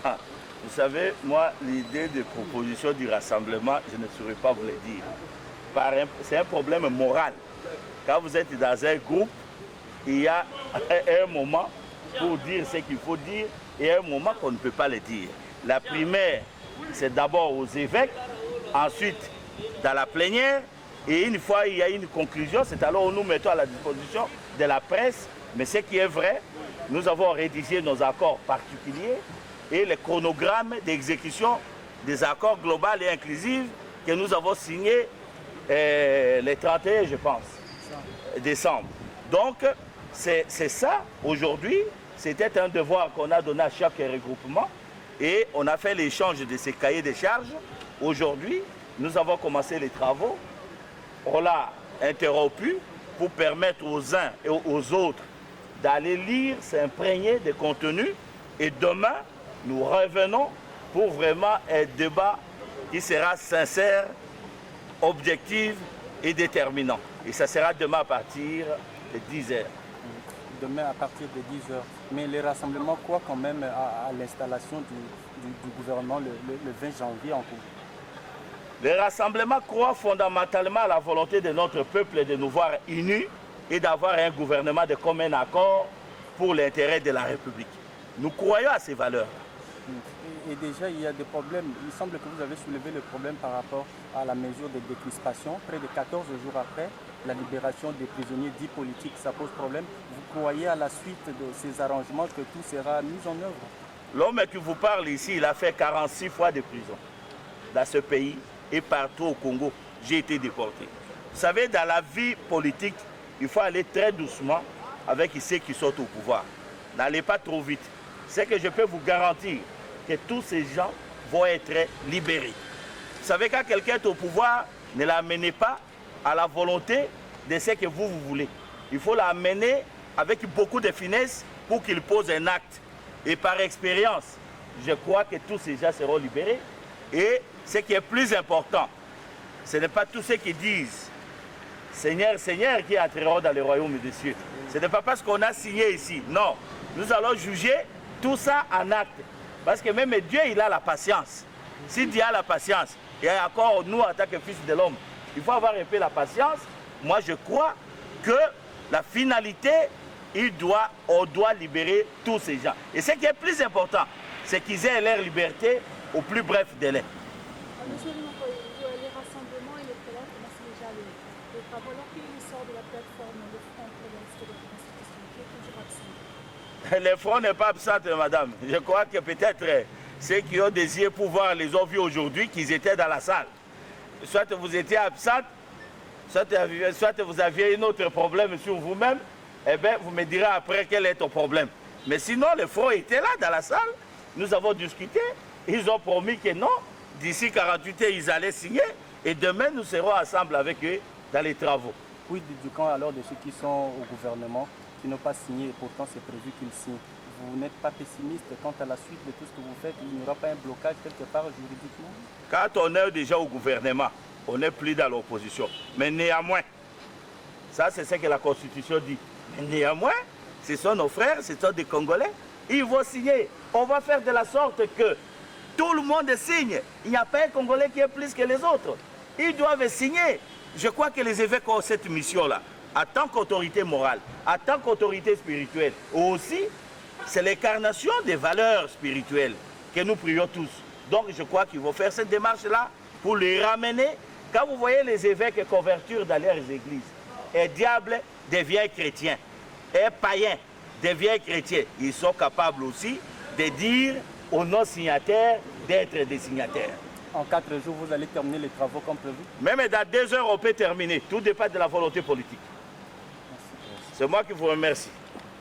Vous savez, moi, l'idée de proposition du rassemblement, je ne saurais pas vous le dire. C'est un problème moral. Quand vous êtes dans un groupe, il y a un moment pour dire ce qu'il faut dire et un moment qu'on ne peut pas le dire. La primaire, c'est d'abord aux évêques, ensuite dans la plénière, et une fois il y a une conclusion, c'est alors où nous mettons à la disposition de la presse. Mais ce qui est vrai, nous avons rédigé nos accords particuliers et les chronogrammes d'exécution des accords globaux et inclusifs que nous avons signés le 31, je pense, décembre. Donc, c'est ça, aujourd'hui, c'était un devoir qu'on a donné à chaque regroupement et on a fait l'échange de ces cahiers de charges. Aujourd'hui, nous avons commencé les travaux, on l'a interrompu pour permettre aux uns et aux autres d'aller lire, s'imprégner des contenus et demain, nous revenons pour vraiment un débat qui sera sincère, objectif et déterminant. Et ça sera demain à partir de 10h. Demain à partir de 10h. Mais les rassemblements croient quand même à l'installation du gouvernement le 20 janvier en cours. Les rassemblements croient fondamentalement à la volonté de notre peuple de nous voir unis et d'avoir un gouvernement de commun accord pour l'intérêt de la République. Nous croyons à ces valeurs. Et déjà, il y a des problèmes. Il semble que vous avez soulevé le problème par rapport à la mesure de décrispation. Près de 14 jours après la libération des prisonniers dits politiques, ça pose problème. Vous croyez à la suite de ces arrangements que tout sera mis en œuvre? L'homme qui vous parle ici, il a fait 46 fois de prison dans ce pays et partout au Congo. J'ai été déporté. Vous savez, dans la vie politique, il faut aller très doucement avec ceux qui sont au pouvoir. N'allez pas trop vite. C'est que je peux vous garantir que tous ces gens vont être libérés. Vous savez, quand quelqu'un est au pouvoir, ne l'amenez pas à la volonté de ce que vous voulez. Il faut l'amener avec beaucoup de finesse pour qu'il pose un acte. Et par expérience, je crois que tous ces gens seront libérés. Et ce qui est plus important, ce n'est pas tous ceux qui disent « Seigneur, Seigneur » qui entreront dans le royaume des cieux. Ce n'est pas parce qu'on a signé ici. Non, nous allons juger tout ça en acte. Parce que même Dieu, il a la patience. Si Dieu a la patience, et encore nous, en tant que fils de l'homme, il faut avoir un peu la patience. Moi, je crois que la finalité, on doit libérer tous ces gens. Et ce qui est plus important, c'est qu'ils aient leur liberté au plus bref délai. Monsieur les rassemblements et les prélats commencent déjà les travaux. Alors qu'il sort de la plateforme, le Front pour la Constitution, qui est toujours absent. Le Front n'est pas absent, madame. Je crois que peut-être ceux qui ont désiré pouvoir les ont vus aujourd'hui, qu'ils étaient dans la salle. Soit vous étiez absente, soit vous aviez un autre problème sur vous-même, eh bien, vous me direz après quel est ton problème. Mais sinon, le Front était là dans la salle. Nous avons discuté. Ils ont promis que non. D'ici 48 heures, ils allaient signer. Et demain, nous serons ensemble avec eux dans les travaux. Oui, du camp alors de ceux qui sont au gouvernement, qui n'ont pas signé, et pourtant c'est prévu qu'ils signent. Vous n'êtes pas pessimiste quant à la suite de tout ce que vous faites? Il n'y aura pas un blocage quelque part juridiquement? Quand on est déjà au gouvernement, on n'est plus dans l'opposition. Mais néanmoins, ça c'est ce que la Constitution dit. Mais néanmoins, ce sont nos frères, ce sont des Congolais. Ils vont signer. On va faire de la sorte que tout le monde signe. Il n'y a pas un Congolais qui est plus que les autres. Ils doivent signer. Je crois que les évêques ont cette mission-là. En tant qu'autorité morale, en tant qu'autorité spirituelle. Aussi, c'est l'incarnation des valeurs spirituelles que nous prions tous. Donc je crois qu'ils vont faire cette démarche-là pour les ramener. Quand vous voyez les évêques convertir dans leurs églises, un diable devient chrétien, un païen devient chrétien. Ils sont capables aussi de dire aux non-signataires d'être des signataires. En 4 jours, vous allez terminer les travaux comme prévu? Même dans 2 heures, on peut terminer. Tout dépend de la volonté politique. C'est moi qui vous remercie.